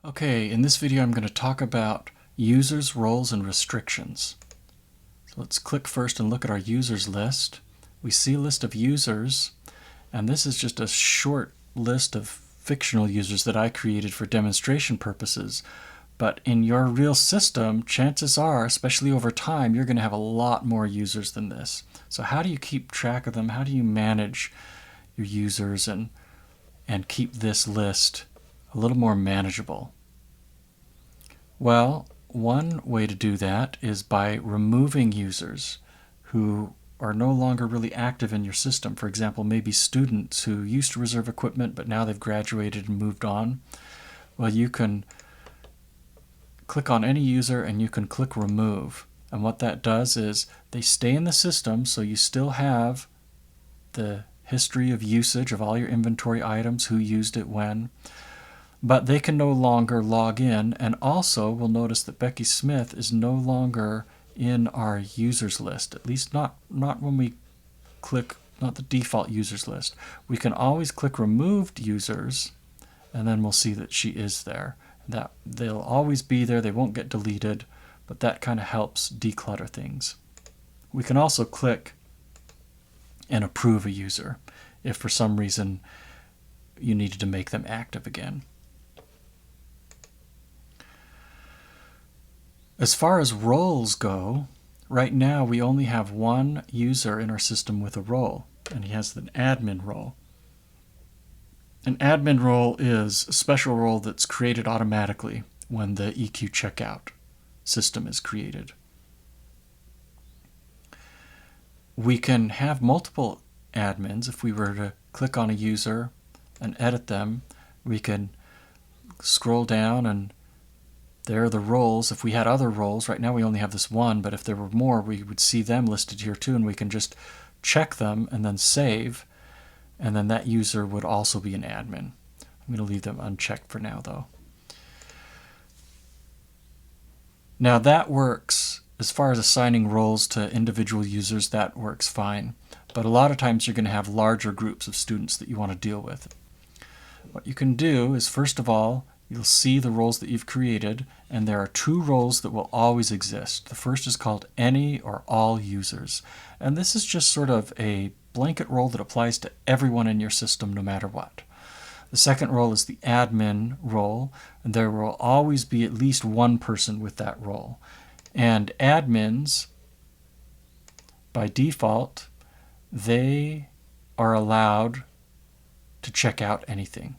Okay, in this video I'm going to talk about users, roles, and restrictions. So let's click first and look at our users list. We see a list of users, and this is just a short list of fictional users that I created for demonstration purposes. But in your real system, chances are, especially over time, you're going to have a lot more users than this. So how do you keep track of them? How do you manage your users and keep this list a little more manageable? Well, one way to do that is by removing users who are no longer really active in your system. For example, maybe students who used to reserve equipment but now they've graduated and moved on. Well, you can click on any user and you can click remove. And what that does is they stay in the system, so you still have the history of usage of all your inventory items, who used it when, but they can no longer log in. And also we'll notice that Becky Smith is no longer in our users list, at least not when we click, not the default users list. We can always click removed users and then we'll see that she is there. That they'll always be there, they won't get deleted, but that kind of helps declutter things. We can also click and approve a user if for some reason you needed to make them active again. As far as roles go, right now we only have one user in our system with a role, and he has an admin role. An admin role is a special role that's created automatically when the EQ checkout system is created. We can have multiple admins. If we were to click on a user and edit them, we can scroll down and there are the roles. If we had other roles, right now we only have this one, but if there were more, we would see them listed here too, and we can just check them and then save, and then that user would also be an admin. I'm going to leave them unchecked for now though. Now that works. As far as assigning roles to individual users, that works fine. But a lot of times you're going to have larger groups of students that you want to deal with. What you can do is, first of all, you'll see the roles that you've created, and there are two roles that will always exist. The first is called any or all users. And this is just sort of a blanket role that applies to everyone in your system no matter what. The second role is the admin role, and there will always be at least one person with that role. And admins, by default, they are allowed to check out anything.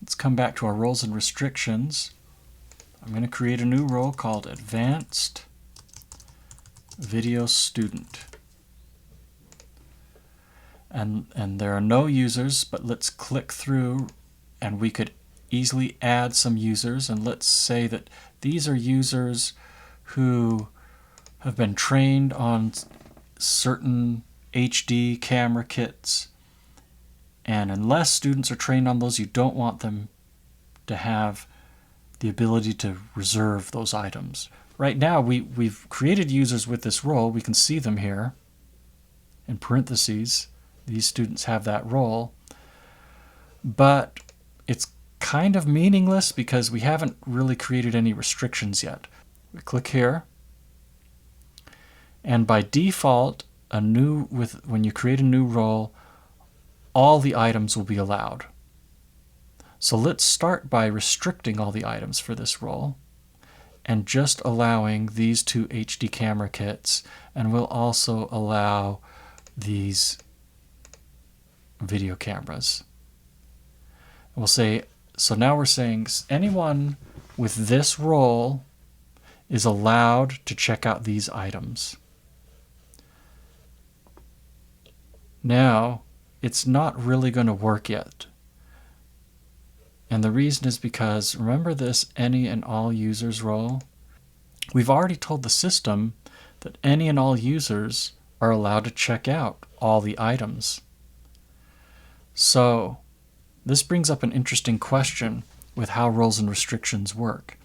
Let's come back to our roles and restrictions. I'm going to create a new role called Advanced Video Student. And there are no users, but let's click through and we could easily add some users. And let's say that these are users who have been trained on certain HD camera kits. And unless students are trained on those, you don't want them to have the ability to reserve those items. Right now, we've created users with this role. We can see them here in parentheses. These students have that role. But it's kind of meaningless because we haven't really created any restrictions yet. We click here. And by default, when you create a new role, all the items will be allowed. So let's start by restricting all the items for this role and just allowing these two HD camera kits, and we'll also allow these video cameras. We'll say, so now we're saying anyone with this role is allowed to check out these items. Now, it's not really going to work yet. And the reason is because, remember this any and all users role? We've already told the system that any and all users are allowed to check out all the items. So, this brings up an interesting question with how roles and restrictions work.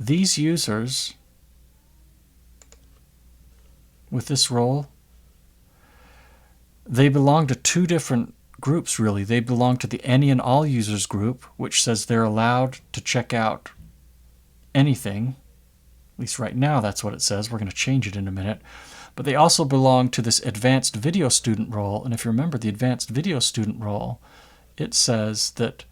These users with this role, they belong to two different groups, really. They belong to the any and all users group, which says they're allowed to check out anything. At least right now that's what it says. We're going to change it in a minute. But they also belong to this advanced video student role. And if you remember the advanced video student role, it says that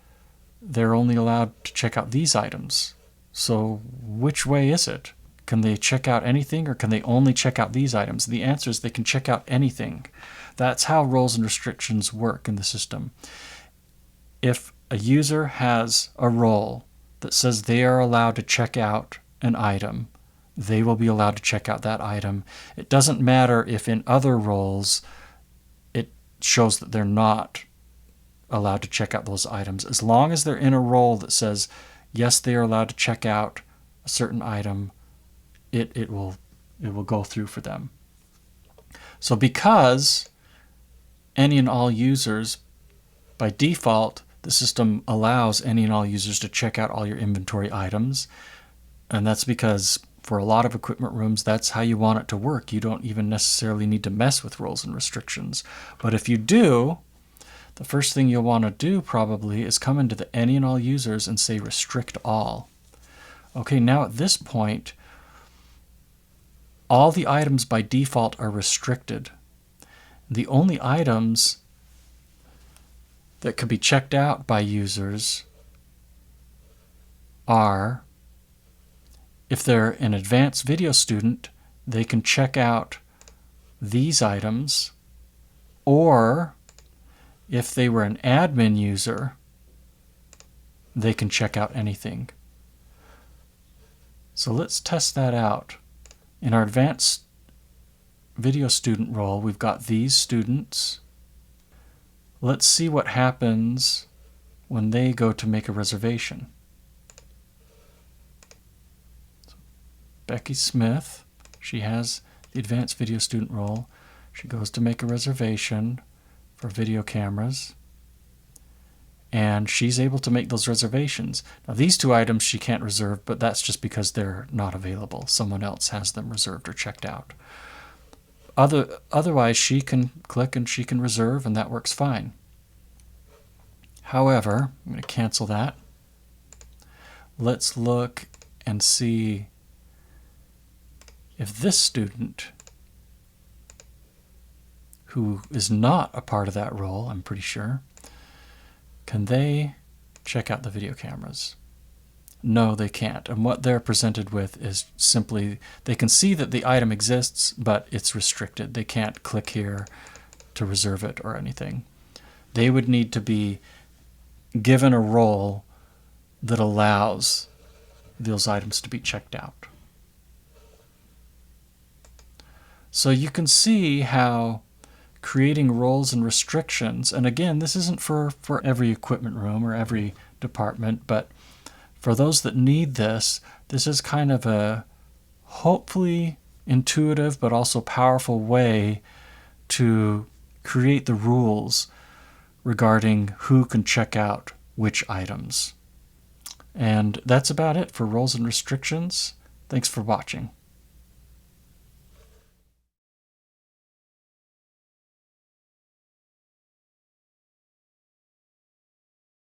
they're only allowed to check out these items. So which way is it? Can they check out anything, or can they only check out these items? The answer is they can check out anything. That's how roles and restrictions work in the system. If a user has a role that says they are allowed to check out an item, they will be allowed to check out that item. It doesn't matter if in other roles it shows that they're not allowed to check out those items. As long as they're in a role that says, yes, they are allowed to check out a certain item, it will go through for them. So because any and all users, by default, the system allows any and all users to check out all your inventory items. And that's because for a lot of equipment rooms, that's how you want it to work. You don't even necessarily need to mess with roles and restrictions. But if you do, the first thing you'll want to do probably is come into the any and all users and say restrict all. Okay, now at this point, all the items by default are restricted. The only items that could be checked out by users are, if they're an advanced video student, they can check out these items, or if they were an admin user, they can check out anything. So let's test that out. In our advanced video student role, we've got these students. Let's see what happens when they go to make a reservation. So Becky Smith, she has the advanced video student role. She goes to make a reservation for video cameras, and she's able to make those reservations. Now these two items she can't reserve, but that's just because they're not available. Someone else has them reserved or checked out. Otherwise, she can click and she can reserve, and that works fine. However, I'm going to cancel that. Let's look and see if this student, who is not a part of that role, I'm pretty sure, can they check out the video cameras? No, they can't. And what they're presented with is simply, they can see that the item exists, but it's restricted. They can't click here to reserve it or anything. They would need to be given a role that allows those items to be checked out. So you can see how creating roles and restrictions, and again, this isn't for every equipment room or every department, but for those that need this, this is kind of a hopefully intuitive but also powerful way to create the rules regarding who can check out which items. And that's about it for roles and restrictions. Thanks for watching.